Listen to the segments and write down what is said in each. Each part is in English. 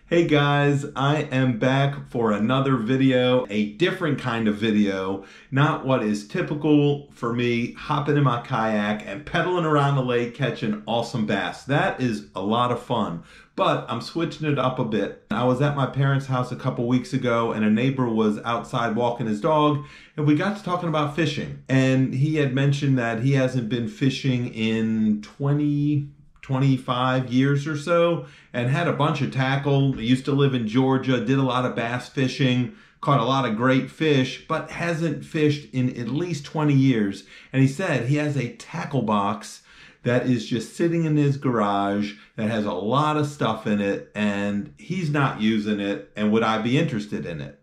Hey guys, I am back for another video, a different kind of video, not what is typical for me, hopping in my kayak and pedaling around the lake catching awesome bass. That is a lot of fun, but I'm switching it up a bit. I was at my parents' house a couple weeks ago and a neighbor was outside walking his dog and we got to talking about fishing. And he had mentioned that he hasn't been fishing in 25 years or so and had a bunch of tackle. He used to live in Georgia, did a lot of bass fishing, caught a lot of great fish, but hasn't fished in at least 20 years. And he said he has a tackle box that is just sitting in his garage that has a lot of stuff in it and he's not using it. And would I be interested in it?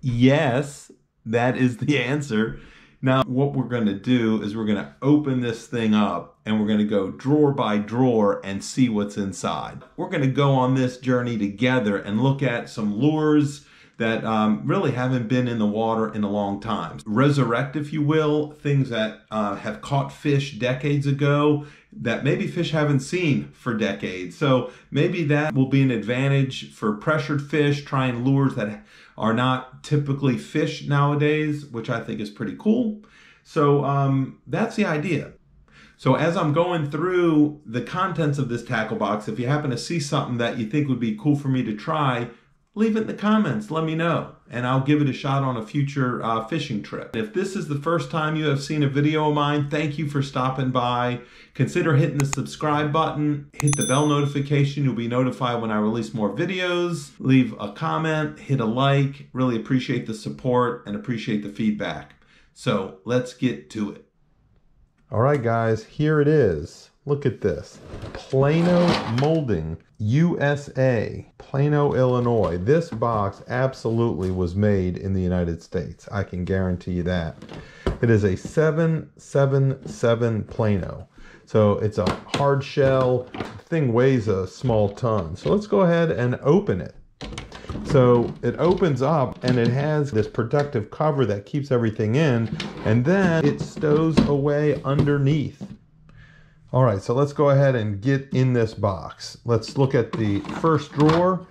Yes, that is the answer. Now, what we're going to do is we're going to open this thing up and we're going to go drawer by drawer and see what's inside. We're going to go on this journey together and look at some lures that really haven't been in the water in a long time. Resurrect, if you will, things that have caught fish decades ago that maybe fish haven't seen for decades. So maybe that will be an advantage for pressured fish, trying lures that are not typically fished nowadays, which I think is pretty cool. So that's the idea. So as I'm going through the contents of this tackle box, if you happen to see something that you think would be cool for me to try, leave it in the comments, let me know, and I'll give it a shot on a future fishing trip. If this is the first time you have seen a video of mine, thank you for stopping by. Consider hitting the subscribe button, hit the bell notification, you'll be notified when I release more videos. Leave a comment, hit a like, really appreciate the support and appreciate the feedback. So let's get to it. All right guys, here it is. Look at this. Plano Molding USA, Plano, Illinois. This box absolutely was made in the United States. I can guarantee you that. It is a 777 Plano. So it's a hard shell. The thing weighs a small ton. So let's go ahead and open it. So it opens up and it has this protective cover that keeps everything in, and then it stows away underneath. All right, so let's go ahead and get in this box. Let's look at the first drawer.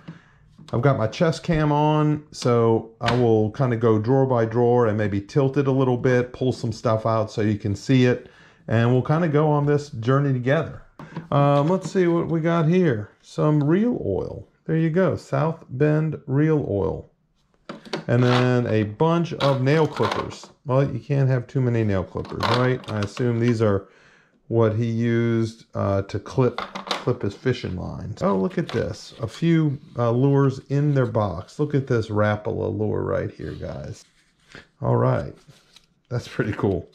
I've got my chest cam on, so I will kind of go drawer by drawer and maybe tilt it a little bit, pull some stuff out so you can see it, and we'll kind of go on this journey together. Let's see what we got here. Some reel oil. There you go, South Bend reel oil. And then a bunch of nail clippers. Well, you can't have too many nail clippers, right? I assume these are what he used to clip his fishing lines. Oh, look at this. A few lures in their box. Look at this Rapala lure right here, guys. All right. That's pretty cool.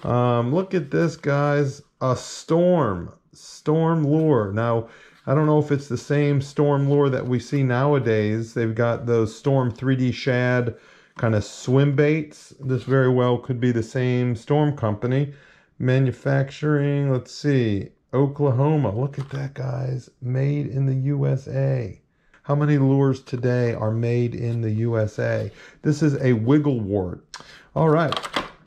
Look at this, guys. A Storm lure. Now, I don't know if it's the same Storm lure that we see nowadays. They've got those Storm 3D shad kind of swim baits. This very well could be the same Storm company. Manufacturing, let's see, Oklahoma. Look at that, guys. Made in the USA. How many lures today are made in the USA? This is a Wigglewort. All right.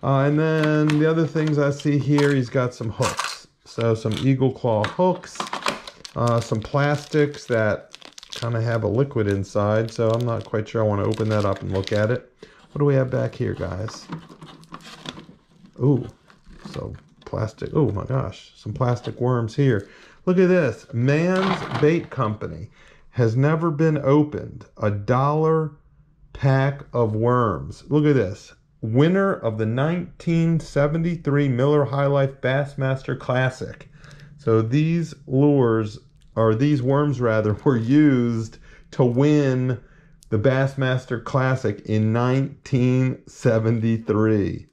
And then the other things I see here, he's got some hooks. So some Eagle Claw hooks, some plastics that kind of have a liquid inside. So I'm not quite sure I want to open that up and look at it. What do we have back here, guys? Ooh. So plastic, oh my gosh, some plastic worms here. Look at this, Man's Bait Company has never been opened. $1 pack of worms. Look at this, winner of the 1973 Miller High Life Bassmaster Classic. So these lures, or these worms rather, were used to win the Bassmaster Classic in 1973.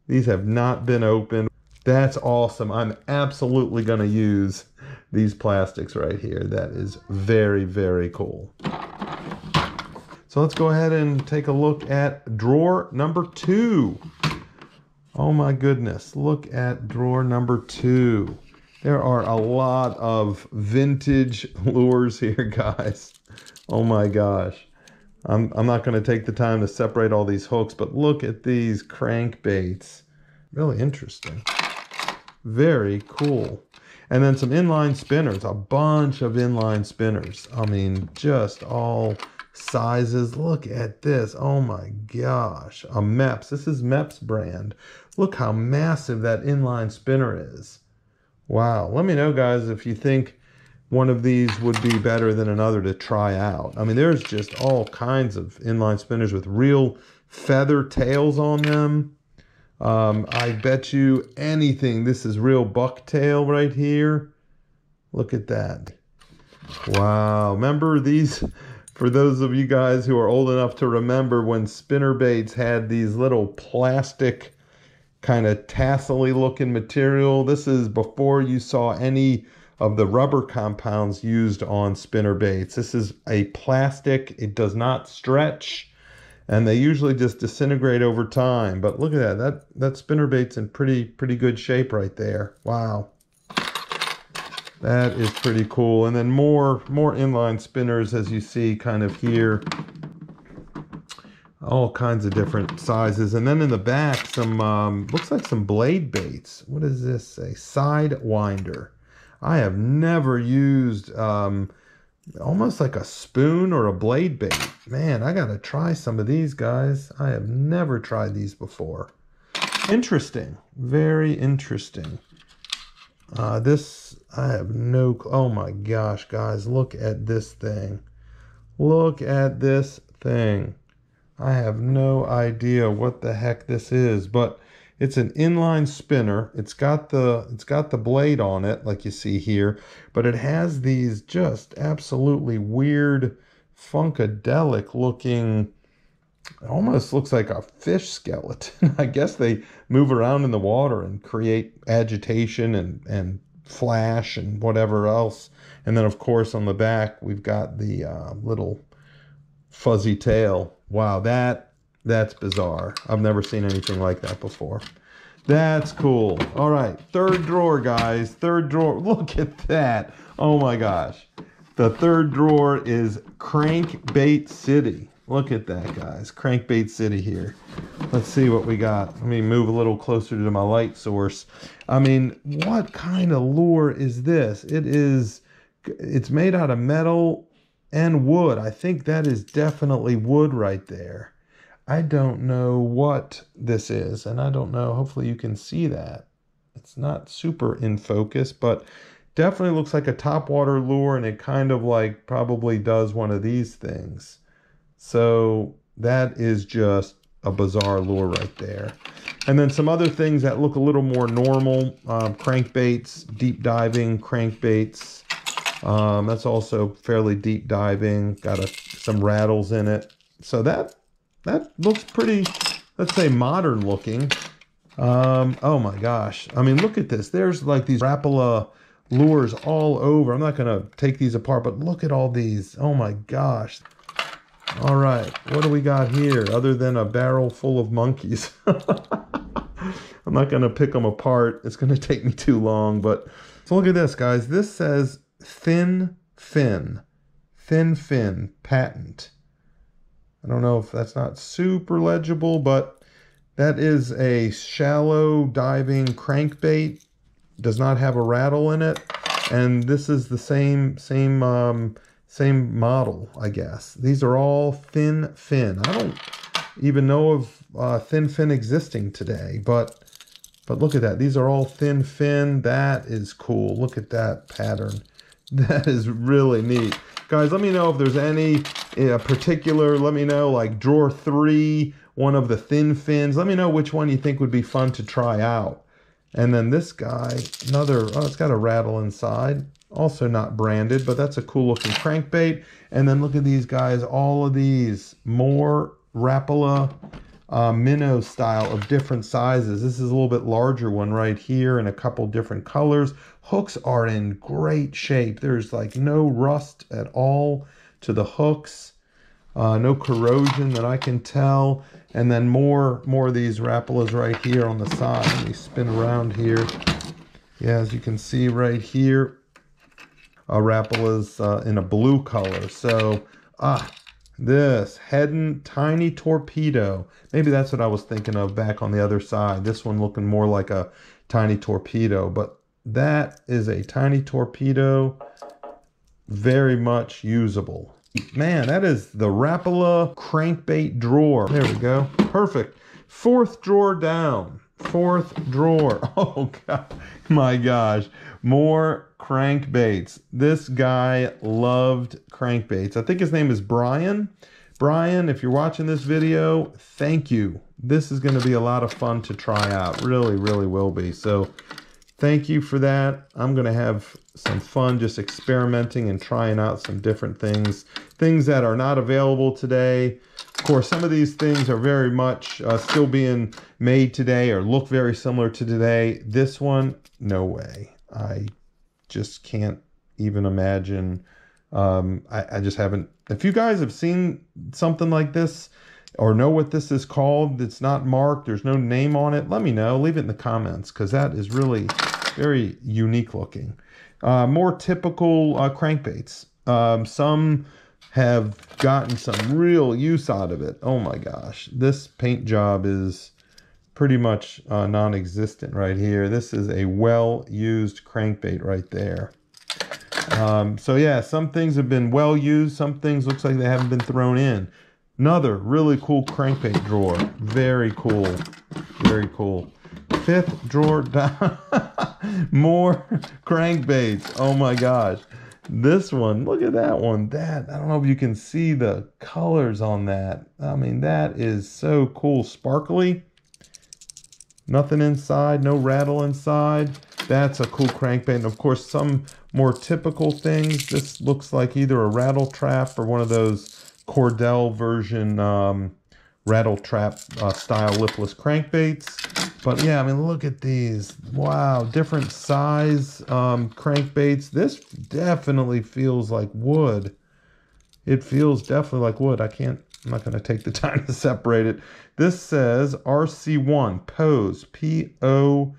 These have not been opened. That's awesome. I'm absolutely going to use these plastics right here. That is very, very cool. So let's go ahead and take a look at drawer number 2. Oh my goodness. Look at drawer number 2. There are a lot of vintage lures here, guys. Oh my gosh. I'm not going to take the time to separate all these hooks, but look at these crankbaits. Really interesting. Very cool. And then some inline spinners, a bunch of inline spinners. I mean, just all sizes. Look at this. Oh my gosh. A Mepps. This is Mepps brand. Look how massive that inline spinner is. Wow. Let me know, guys, if you think one of these would be better than another to try out. I mean, there's just all kinds of inline spinners with real feather tails on them. I bet you anything this is real bucktail right here. Look at that. Wow. Remember these, for those of you guys who are old enough to remember when spinner baits had these little plastic kind of tassel-y looking material. This is before you saw any of the rubber compounds used on spinner baits. This is a plastic. It does not stretch, and they usually just disintegrate over time. But look at that. That spinner bait's in pretty good shape right there. Wow. That is pretty cool. And then more inline spinners, as you see kind of here. All kinds of different sizes. And then in the back, some, looks like some blade baits. What does this say? Sidewinder. I have never used almost like a spoon or a blade bait. Man, I got to try some of these, guys. I have never tried these before. Interesting. Very interesting. This, I have no, oh my gosh, guys, look at this thing. Look at this thing. I have no idea what the heck this is, but it's an inline spinner. It's got the blade on it, like you see here, but it has these just absolutely weird, funkadelic looking, almost looks like a fish skeleton. I guess they move around in the water and create agitation and flash and whatever else. And then, of course, on the back, we've got the little fuzzy tail. Wow, that's bizarre. I've never seen anything like that before. That's cool. All right, third drawer, guys. Third drawer. Look at that. Oh my gosh. The third drawer is Crankbait City. Look at that, guys. Crankbait City here. Let's see what we got. Let me move a little closer to my light source. I mean, what kind of lure is this? It's made out of metal and wood. I think that is definitely wood right there. I don't know what this is, and I don't know, hopefully you can see that. It's not super in focus, but definitely looks like a topwater lure, and it kind of like probably does one of these things. So that is just a bizarre lure right there. And then some other things that look a little more normal, crankbaits, deep diving crankbaits. That's also fairly deep diving, got some rattles in it. So that looks pretty, let's say, modern looking. Oh my gosh. I mean, look at this. There's like these Rapala lures all over. I'm not going to take these apart, but look at all these. Oh my gosh. All right. What do we got here other than a barrel full of monkeys? I'm not going to pick them apart. It's going to take me too long. But so look at this, guys. This says Thin Fin patent. I don't know if that's not super legible, but that is a shallow diving crankbait. Does not have a rattle in it, and this is the same model, I guess. These are all Thin Fin. I don't even know of Thin Fin existing today, but look at that. These are all Thin Fin. That is cool. Look at that pattern. That is really neat. Guys, let me know if there's any particular, let me know, like drawer 3, one of the Thin Fins. Let me know which one you think would be fun to try out. And then this guy, another, oh, it's got a rattle inside. Also not branded, but that's a cool looking crankbait. And then look at these guys, all of these, more Rapala minnow style of different sizes. This is a little bit larger one right here in a couple different colors. Hooks are in great shape. There's like no rust at all to the hooks. No corrosion that I can tell. And then more of these Rapalas right here on the side. Let me spin around here. Yeah, as you can see right here, Rapala's in a blue color. So, this Heddon Tiny Torpedo. Maybe that's what I was thinking of back on the other side. This one looking more like a Tiny Torpedo, but That is a tiny torpedo. Very much usable. Man, that is the Rapala crankbait drawer. There we go. Perfect. Fourth drawer down. Fourth drawer. Oh, God. My gosh. More crankbaits. This guy loved crankbaits. I think his name is Brian. Brian, if you're watching this video, thank you. This is going to be a lot of fun to try out. Really, really will be. So thank you for that. I'm going to have some fun just experimenting and trying out some different things. Things that are not available today. Of course, some of these things are very much still being made today or look very similar to today. This one, no way. I just can't even imagine. I just haven't. If you guys have seen something like this or know what this is called, it's not marked, there's no name on it, let me know. Leave it in the comments because that is really very unique looking. More typical crankbaits. Some have gotten some real use out of it. Oh my gosh. This paint job is pretty much non-existent right here. This is a well-used crankbait right there. So yeah, some things have been well used. Some things looks like they haven't been thrown in. Another really cool crankbait drawer. Very cool. Very cool. Fifth drawer down. More crankbaits. Oh my gosh. This one, look at that one. That, I don't know if you can see the colors on that. I mean, that is so cool. Sparkly. Nothing inside, no rattle inside. That's a cool crankbait. And of course, some more typical things. This looks like either a rattle trap or one of those Cordell version rattle trap style lipless crankbaits. But yeah, I mean, look at these. Wow, different size crankbaits. This definitely feels like wood. It feels definitely like wood. I'm not going to take the time to separate it. This says RC1 Pose, P-O-E-S.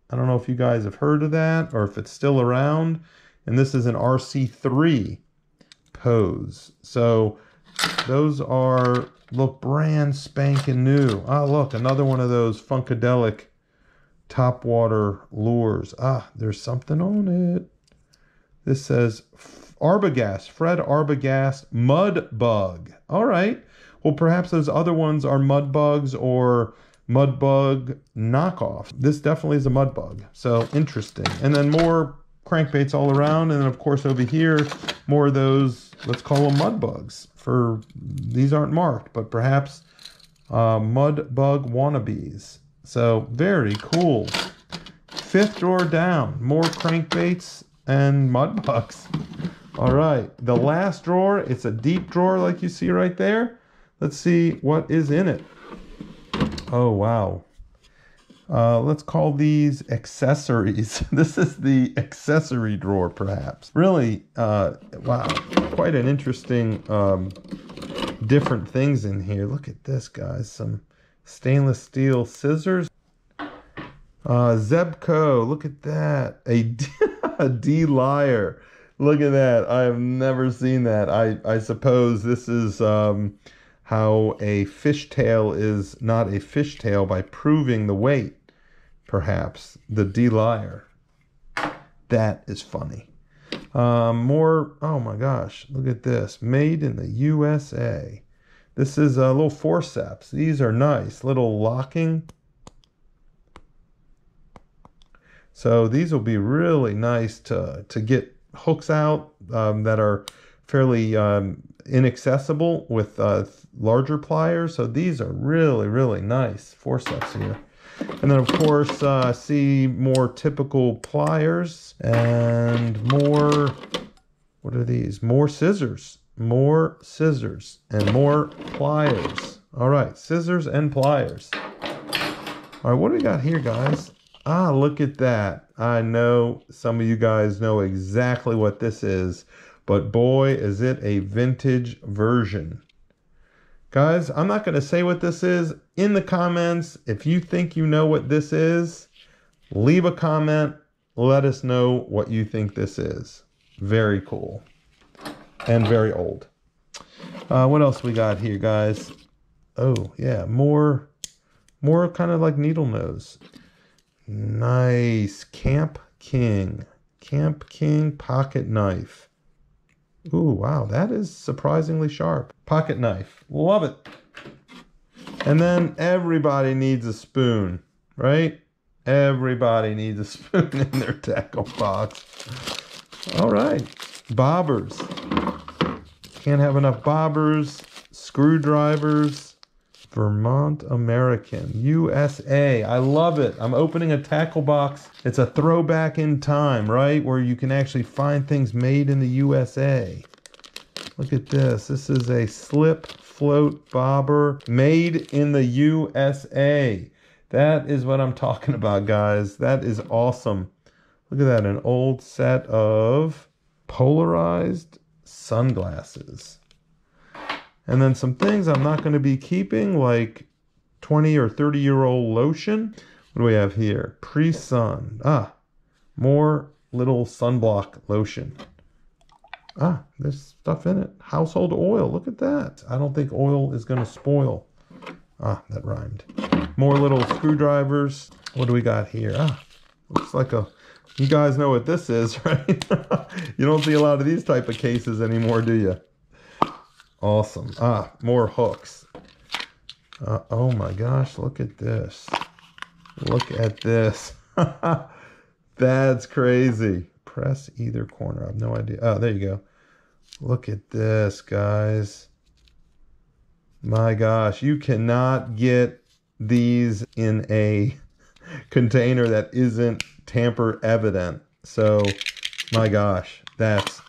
I don't know if you guys have heard of that or if it's still around. And this is an RC3 Pose. So those are, look, brand spanking new. Ah, look, another one of those Funkadelic topwater lures. Ah, there's something on it. This says Arbogast, Fred Arbogast Mud Bug. All right. Well, perhaps those other ones are mud bugs or mud bug knockoff. This definitely is a mud bug. So interesting. And then more crankbaits all around. And then of course over here, more of those, let's call them mud bugs. For these aren't marked, but perhaps mud bug wannabes. So very cool. Fifth drawer down, more crankbaits and mud bugs. All right, the last drawer, it's a deep drawer like you see right there. Let's see what is in it. Oh, wow. Let's call these accessories. This is the accessory drawer, perhaps. Really, wow, quite an interesting, different things in here. Look at this, guys. Some stainless steel scissors. Zebco, look at that. A D-Lyre. Look at that. I have never seen that. I suppose this is how a fishtail is not a fishtail by proving the weight, perhaps. The D-Lyre. That is funny. More, oh my gosh, look at this. Made in the USA. This is a little forceps. These are nice. Little locking. So these will be really nice to get hooks out that are fairly inaccessible with larger pliers. So these are really, really nice forceps here. And then of course, see more typical pliers and more, what are these? More scissors and more pliers. All right, scissors and pliers. All right, what do we got here, guys? Ah, look at that. I know some of you guys know exactly what this is, but boy, is it a vintage version. Guys, I'm not going to say what this is. In the comments, if you think you know what this is, leave a comment. Let us know what you think this is. Very cool. And very old. What else we got here, guys? Oh, yeah, more kind of like needle nose. Nice. Camp King. Camp King pocket knife. Ooh, wow, that is surprisingly sharp. Pocket knife. Love it. And then everybody needs a spoon, right? Everybody needs a spoon in their tackle box. All right. Bobbers. Can't have enough bobbers. Screwdrivers. Vermont American. USA. I love it. I'm opening a tackle box. It's a throwback in time, right? Where you can actually find things made in the USA. Look at this. This is a slip float bobber made in the USA. That is what I'm talking about, guys. That is awesome. Look at that. An old set of polarized sunglasses. And then some things I'm not going to be keeping, like 20 or 30-year-old lotion. What do we have here? Pre-sun. More little sunblock lotion. There's stuff in it. Household oil. Look at that. I don't think oil is going to spoil. That rhymed. More little screwdrivers. What do we got here? Looks like a... You guys know what this is, right? You don't see a lot of these type of cases anymore, do you? Awesome. More hooks. Oh my gosh, look at this. Look at this. That's crazy. Press either corner. I have no idea. Oh, there you go. Look at this, guys. My gosh, you cannot get these in a container that isn't tamper evident. So, my gosh, that's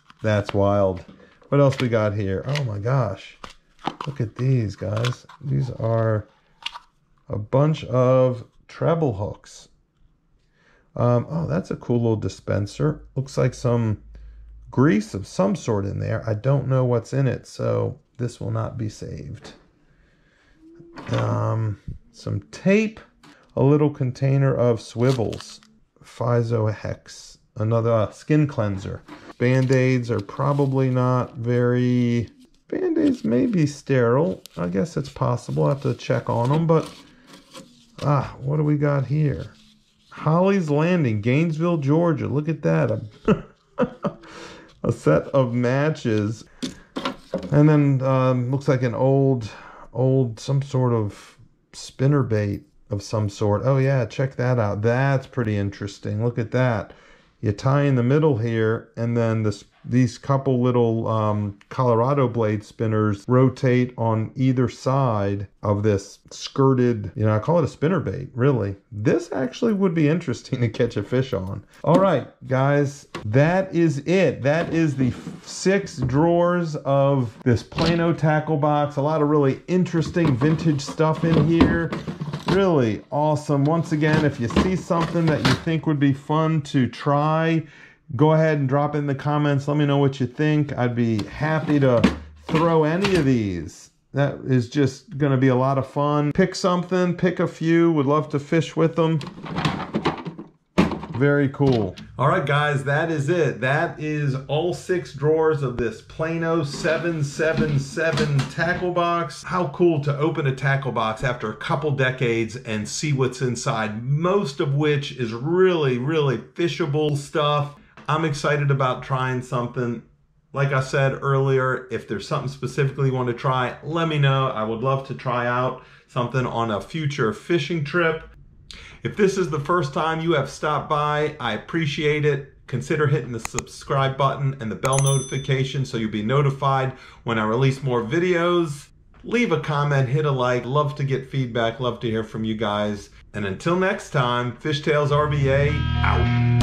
wild. What else we got here? Oh my gosh. Look at these, guys. These are a bunch of treble hooks. That's a cool little dispenser. Looks like some grease of some sort in there. I don't know what's in it, so this will not be saved. Some tape. A little container of swivels. Physohex. Another skin cleanser. Band-Aids are probably not very... Band-Aids may be sterile. I guess it's possible. I have to check on them, but... what do we got here? Holly's Landing, Gainesville, Georgia. Look at that. A set of matches. And then looks like an old, some sort of spinnerbait of some sort. Oh yeah, check that out. That's pretty interesting. Look at that. You tie in the middle here, and then these couple little Colorado blade spinners rotate on either side of this skirted, I call it a spinnerbait, really. This actually would be interesting to catch a fish on. All right, guys, that is it. That is the 6 drawers of this Plano tackle box. A lot of really interesting vintage stuff in here. Really awesome. Once again, if you see something that you think would be fun to try, go ahead and drop it in the comments. Let me know what you think. I'd be happy to throw any of these. That is just going to be a lot of fun. Pick something, pick a few. Would love to fish with them. Very cool. All right, guys, that is it. That is all 6 drawers of this Plano 777 tackle box. How cool to open a tackle box after a couple decades and see what's inside, most of which is really, really fishable stuff. I'm excited about trying something. Like I said earlier, if there's something specifically you want to try, let me know. I would love to try out something on a future fishing trip. If this is the first time you have stopped by, I appreciate it. Consider hitting the subscribe button and the bell notification so you'll be notified when I release more videos. Leave a comment, hit a like. Love to get feedback, love to hear from you guys. And until next time, Fishtails RVA out.